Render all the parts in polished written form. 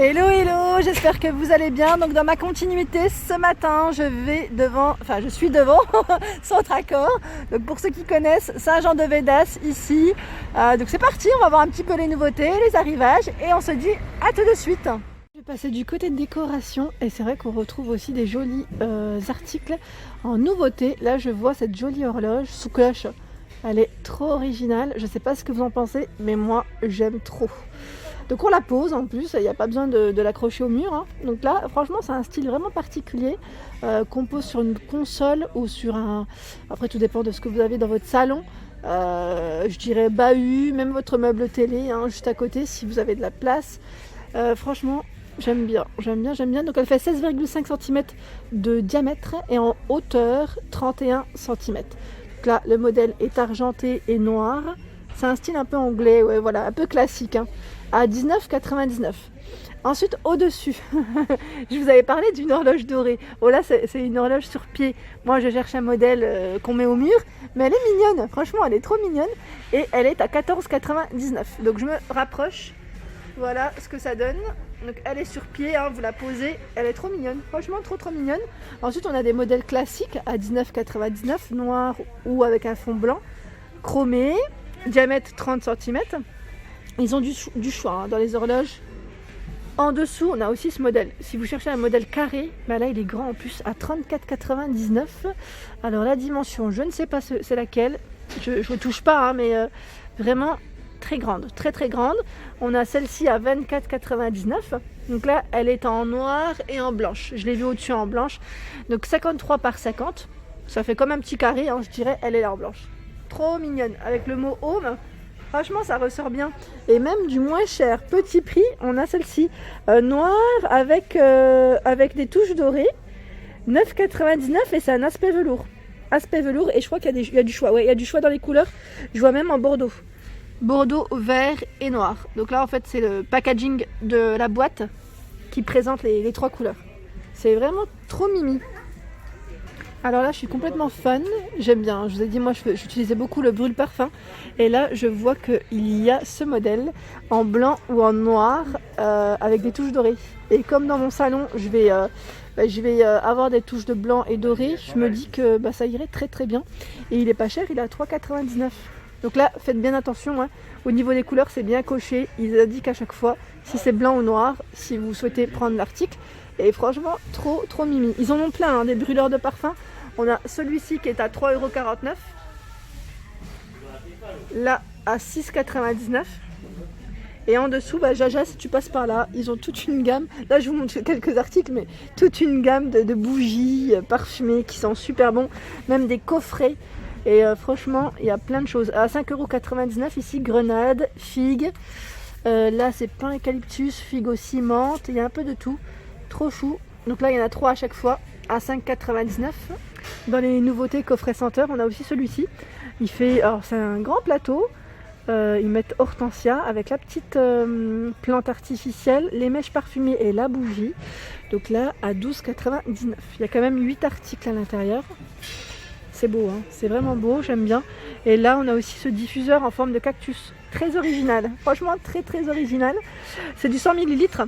Hello hello, j'espère que vous allez bien. Donc dans ma continuité ce matin, je suis devant Centre Accor. Donc pour ceux qui connaissent Saint-Jean-de-Védas ici. Donc c'est parti, on va voir un petit peu les nouveautés, les arrivages et on se dit à tout de suite. Je vais passer du côté de décoration et c'est vrai qu'on retrouve aussi des jolis articles en nouveauté. Là je vois cette jolie horloge sous cloche. Elle est trop originale, je ne sais pas ce que vous en pensez, mais moi j'aime trop. Donc on la pose en plus, il n'y a pas besoin de l'accrocher au mur. Hein. Donc là, franchement, c'est un style vraiment particulier qu'on pose sur une console ou sur un... Après, tout dépend de ce que vous avez dans votre salon. Je dirais bahut, même votre meuble télé, hein, juste à côté, si vous avez de la place. Franchement, j'aime bien. Donc elle fait 16,5 cm de diamètre et en hauteur 31 cm. Donc là, le modèle est argenté et noir. C'est un style un peu anglais, ouais, voilà, un peu classique. Hein. À 19,99. Ensuite, au-dessus, je vous avais parlé d'une horloge dorée. Oh là, c'est une horloge sur pied. Moi, je cherche un modèle qu'on met au mur, mais elle est mignonne. Franchement, elle est trop mignonne. Et elle est à 14,99. Donc, je me rapproche. Voilà ce que ça donne. Donc, elle est sur pied, hein, vous la posez. Elle est trop mignonne. Franchement, trop mignonne. Ensuite, on a des modèles classiques à 19,99, noir ou avec un fond blanc, chromé, diamètre 30 cm. Ils ont du choix hein, dans les horloges. En dessous, on a aussi ce modèle. Si vous cherchez un modèle carré, bah là il est grand en plus à 34,99. Alors la dimension, je ne sais pas c'est laquelle. Je ne touche pas, hein, mais vraiment très grande, très grande. On a celle-ci à 24,99. Donc là, elle est en noir et en blanche. Je l'ai vue au-dessus en blanche. Donc 53 par 50. Ça fait comme un petit carré, hein, je dirais. Elle est là en blanche. Trop mignonne. Avec le mot home. Franchement, ça ressort bien. Et même du moins cher. Petit prix, on a celle-ci. Noire avec des touches dorées. 9,99 et c'est un aspect velours. Aspect velours et je crois qu'il y a du choix. Ouais, il y a du choix dans les couleurs. Je vois même en bordeaux. Bordeaux, vert et noir. Donc là, en fait, c'est le packaging de la boîte qui présente les trois couleurs. C'est vraiment trop mimi. Alors là, je suis complètement fan, j'aime bien. Je vous ai dit, moi, j'utilisais beaucoup le brûle parfum. Et là, je vois qu'il y a ce modèle en blanc ou en noir avec des touches dorées. Et comme dans mon salon, je vais avoir des touches de blanc et doré, je me dis que ça irait très bien. Et il est pas cher, il est à 3,99. Donc là, faites bien attention. Hein. Au niveau des couleurs, c'est bien coché. Ils indiquent à chaque fois si c'est blanc ou noir, si vous souhaitez prendre l'article. Et franchement, trop mimi. Ils en ont plein, hein, des brûleurs de parfum. On a celui-ci qui est à 3,49 €. Là, à 6,99 €. Et en dessous, Jaja, si tu passes par là, ils ont toute une gamme. Là, je vous montre quelques articles, mais toute une gamme de bougies parfumées qui sont super bons. Même des coffrets. Et franchement, il y a plein de choses. À 5,99 € ici, grenade, figue. Là, c'est pain eucalyptus, figue aussi, menthe. Il y a un peu de tout. Trop chou. Donc là, il y en a 3 à chaque fois à 5,99 €. Dans les nouveautés coffret senteur, on a aussi celui-ci. Alors c'est un grand plateau. Ils mettent hortensia avec la petite plante artificielle, les mèches parfumées et la bougie. Donc là, à 12,99 €. Il y a quand même 8 articles à l'intérieur. C'est beau, hein, c'est vraiment beau, j'aime bien. Et là, on a aussi ce diffuseur en forme de cactus. Très original. Franchement, très original. C'est du 100 ml.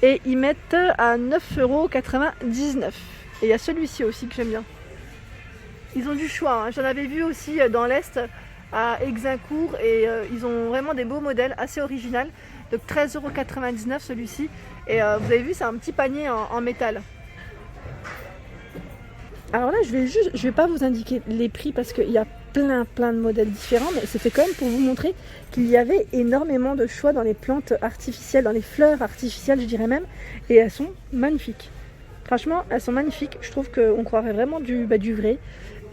Et ils mettent à 9,99 €. Et il y a celui-ci aussi que j'aime bien. Ils ont du choix. Hein. J'en avais vu aussi dans l'Est, à Exincourt. Et ils ont vraiment des beaux modèles, assez originaux. Donc 13,99 € celui-ci. Et vous avez vu, c'est un petit panier en métal. Alors là, je vais pas vous indiquer les prix parce qu'il y a plein de modèles différents, mais c'était quand même pour vous montrer qu'il y avait énormément de choix dans les plantes artificielles, dans les fleurs artificielles, je dirais même, et elles sont magnifiques. Franchement, elles sont magnifiques. Je trouve qu'on croirait vraiment du vrai.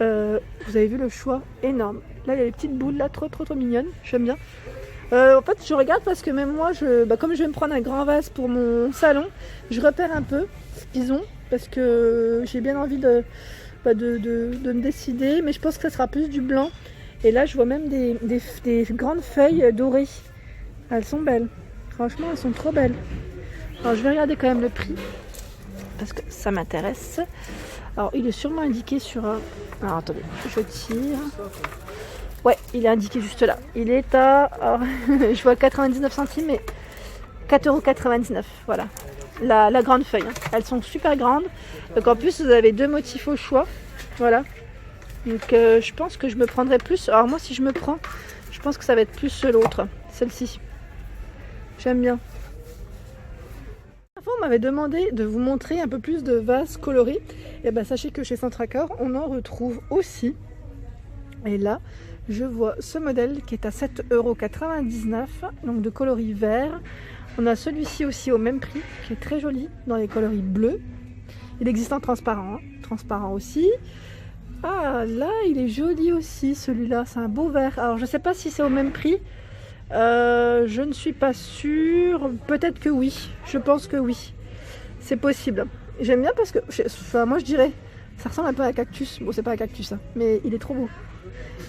Vous avez vu le choix énorme. Là, il y a les petites boules là, trop mignonnes. J'aime bien. En fait, je regarde parce que même moi, comme je vais me prendre un grand vase pour mon salon, je repère un peu ce qu'ils ont parce que j'ai bien envie de me décider. Mais je pense que ça sera plus du blanc. Et là, je vois même des grandes feuilles dorées. Elles sont belles. Franchement, elles sont trop belles. Alors, je vais regarder quand même le prix parce que ça m'intéresse. Alors, il est sûrement indiqué sur un... Alors, attendez, je tire. Ouais, il est indiqué juste là. Il est à... Alors, je vois 99 centimes, mais 4,99 €, voilà. La grande feuille, hein. Elles sont super grandes. Donc en plus, vous avez 2 motifs au choix. Voilà. Donc je pense que je me prendrai plus. Alors moi, si je me prends, je pense que ça va être plus l'autre, celle-ci. J'aime bien. On m'avait demandé de vous montrer un peu plus de vases colorés. Et ben sachez que chez Centracor, on en retrouve aussi. Et là, je vois ce modèle qui est à 7,99 €, donc de coloris vert. On a celui-ci aussi au même prix, qui est très joli, dans les coloris bleus. Il existe en transparent, hein, transparent aussi. Ah, là, il est joli aussi, celui-là, c'est un beau vert. Alors, je ne sais pas si c'est au même prix. Je ne suis pas sûre. Peut-être que oui, je pense que oui. C'est possible. J'aime bien parce que, enfin, moi je dirais, ça ressemble un peu à un cactus. Bon, c'est pas un cactus, hein, mais il est trop beau.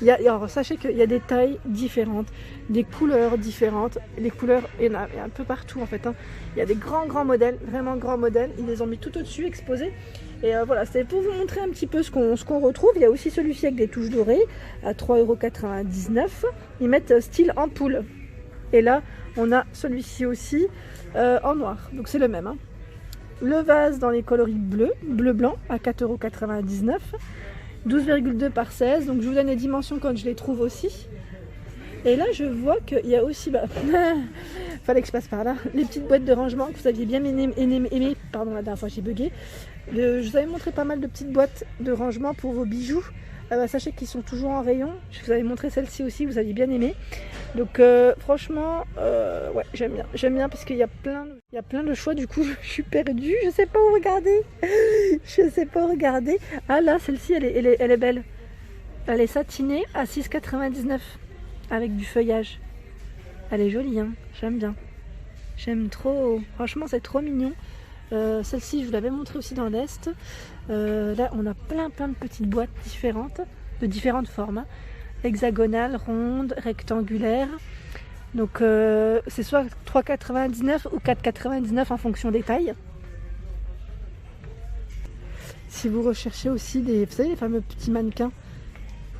Alors, sachez qu'il y a des tailles différentes, des couleurs différentes. Les couleurs, il y en a un peu partout en fait, hein. Il y a des grands modèles, vraiment grands modèles. Ils les ont mis tout au-dessus, exposés. Et voilà, c'était pour vous montrer un petit peu ce qu'on retrouve. Il y a aussi celui-ci avec des touches dorées à 3,99 €. Ils mettent style ampoule. Et là, on a celui-ci aussi en noir. Donc c'est le même, hein. Le vase dans les coloris bleu-blanc à 4,99 €. 12,2 par 16, donc je vous donne les dimensions quand je les trouve aussi. Et là je vois qu'il y a aussi, fallait que je passe par là, les petites boîtes de rangement que vous aviez bien aimé, pardon, la dernière fois j'ai bugué. Je vous avais montré pas mal de petites boîtes de rangement pour vos bijoux. Sachez qu'ils sont toujours en rayon. Je vous avais montré celle-ci aussi, vous aviez bien aimé. Donc franchement, ouais, j'aime bien parce qu'il y a plein de choix. Du coup, je suis perdue, je sais pas où regarder. Je sais pas où regarder. Ah là, celle-ci, elle est belle. Elle est satinée à 6,99 € avec du feuillage. Elle est jolie, hein. J'aime bien. J'aime trop. Franchement, c'est trop mignon. Celle-ci, je vous l'avais montré aussi dans l'Est. Là, on a plein de petites boîtes différentes, de différentes formes, hein. Hexagonales, rondes, rectangulaires. Donc, c'est soit 3,99 € ou 4,99 € en fonction des tailles. Si vous recherchez aussi vous savez, les fameux petits mannequins,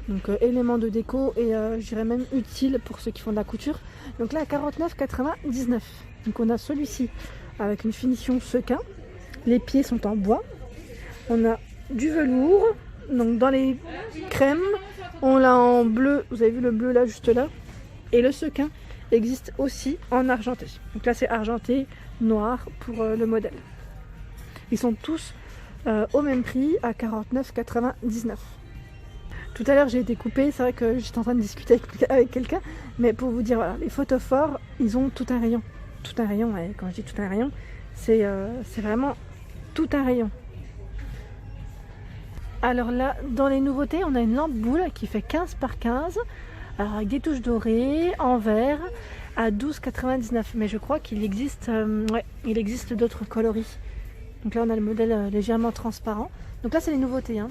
donc éléments de déco et je dirais même utiles pour ceux qui font de la couture. Donc là, à 49,99 €. Donc, on a celui-ci avec une finition sequin. Les pieds sont en bois. On a du velours. Donc dans les crèmes, on l'a en bleu. Vous avez vu le bleu là, juste là. Et le sequin existe aussi en argenté. Donc là, c'est argenté, noir pour le modèle. Ils sont tous au même prix à 49,99 €. Tout à l'heure, j'ai été coupée. C'est vrai que j'étais en train de discuter avec quelqu'un. Mais pour vous dire, voilà, les photophores, ils ont tout un rayon. Tout un rayon, et quand je dis tout un rayon, c'est vraiment tout un rayon. Alors là, dans les nouveautés, on a une lampe boule qui fait 15 par 15, alors avec des touches dorées, en verre, à 12,99 €. Mais je crois qu'il existe, il existe d'autres coloris. Donc là, on a le modèle légèrement transparent. Donc là, c'est les nouveautés, hein.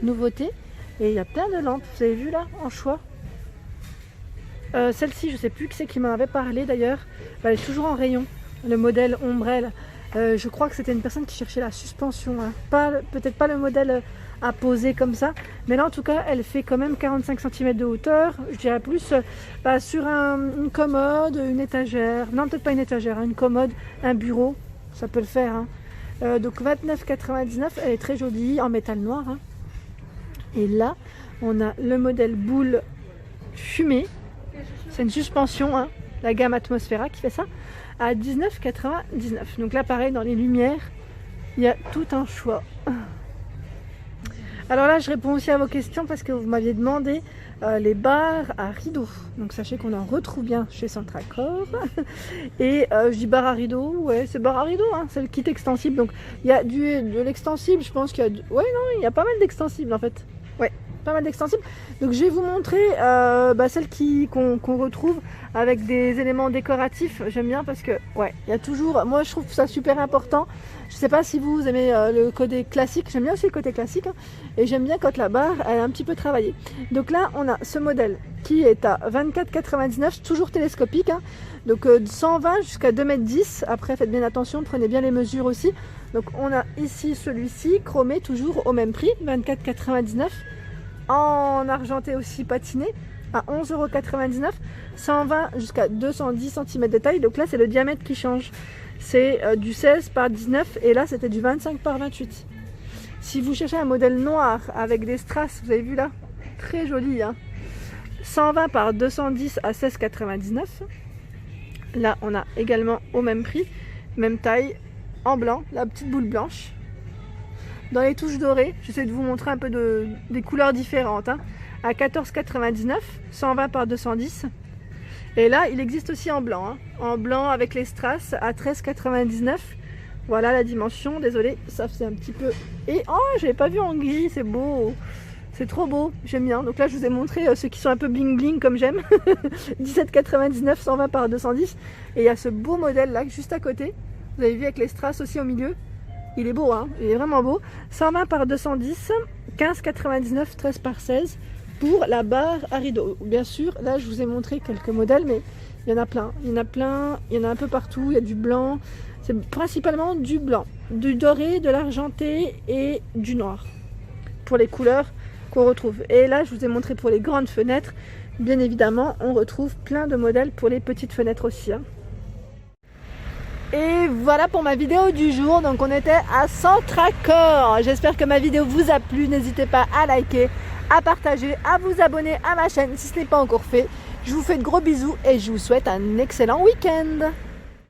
Nouveautés, et il y a plein de lampes, vous avez vu là, en choix. Celle-ci, je sais plus qui c'est qui m'en avait parlé d'ailleurs. Elle est toujours en rayon. Le modèle ombrelle. Je crois que c'était une personne qui cherchait la suspension, hein. Peut-être pas le modèle à poser comme ça, mais là en tout cas elle fait quand même 45 cm de hauteur. Je dirais plus sur une commode, une étagère. Non, peut-être pas une étagère, hein, une commode, un bureau, ça peut le faire, hein. Donc 29,99 €. Elle est très jolie en métal noir, hein. Et là on a le modèle boule fumée. C'est une suspension, hein, la gamme Atmosphera qui fait ça, à 19,99 €. Donc là, pareil, dans les lumières, il y a tout un choix. Alors là, je réponds aussi à vos questions parce que vous m'aviez demandé les barres à rideaux. Donc sachez qu'on en retrouve bien chez Centracor. Et je dis barre à rideaux, ouais, c'est barre à rideaux, hein, c'est le kit extensible. Donc il y a de l'extensible, je pense qu'il y a... Ouais, non, il y a pas mal d'extensibles en fait. Ouais, pas mal d'extensibles. Donc je vais vous montrer celle qu'on retrouve avec des éléments décoratifs. J'aime bien parce que ouais, il y a toujours, moi je trouve ça super important. Je sais pas si vous aimez le côté classique, j'aime bien aussi le côté classique, hein, et j'aime bien quand la barre elle est un petit peu travaillée. Donc là on a ce modèle qui est à 24,99 €, toujours télescopique, hein, donc de 120 jusqu'à 2,10 m. Après faites bien attention, prenez bien les mesures aussi. Donc on a ici celui-ci chromé toujours au même prix, 24,99 €, en argenté aussi patiné. à 11,99 €, 120 jusqu'à 210 cm de taille. Donc là, c'est le diamètre qui change. C'est du 16 par 19 et là, c'était du 25 par 28. Si vous cherchez un modèle noir avec des strass, vous avez vu là, très joli, hein, 120 par 210 à 16,99 €. Là, on a également au même prix, même taille, en blanc, la petite boule blanche. Dans les touches dorées, j'essaie de vous montrer un peu des couleurs différentes, hein, à 14,99 €, 120 par 210. Et là, il existe aussi en blanc, hein, en blanc avec les strass à 13,99 €. Voilà la dimension, désolé, ça fait un petit peu... Et oh, j'avais pas vu en gris, c'est beau, c'est trop beau, j'aime bien. Donc là, je vous ai montré ceux qui sont un peu bling bling comme j'aime. 17,99 €, 120 par 210. Et il y a ce beau modèle là, juste à côté. Vous avez vu avec les strass aussi au milieu. Il est beau, hein, il est vraiment beau. 120 par 210, 15,99 €, 13 par 16 pour la barre à rideau. Bien sûr, là, je vous ai montré quelques modèles, mais il y en a plein. Il y en a plein, il y en a un peu partout. Il y a du blanc. C'est principalement du blanc, du doré, de l'argenté et du noir pour les couleurs qu'on retrouve. Et là, je vous ai montré pour les grandes fenêtres. Bien évidemment, on retrouve plein de modèles pour les petites fenêtres aussi, hein. Et voilà pour ma vidéo du jour. Donc on était à Centracor. J'espère que ma vidéo vous a plu. N'hésitez pas à liker, à partager, à vous abonner à ma chaîne si ce n'est pas encore fait. Je vous fais de gros bisous et je vous souhaite un excellent week-end.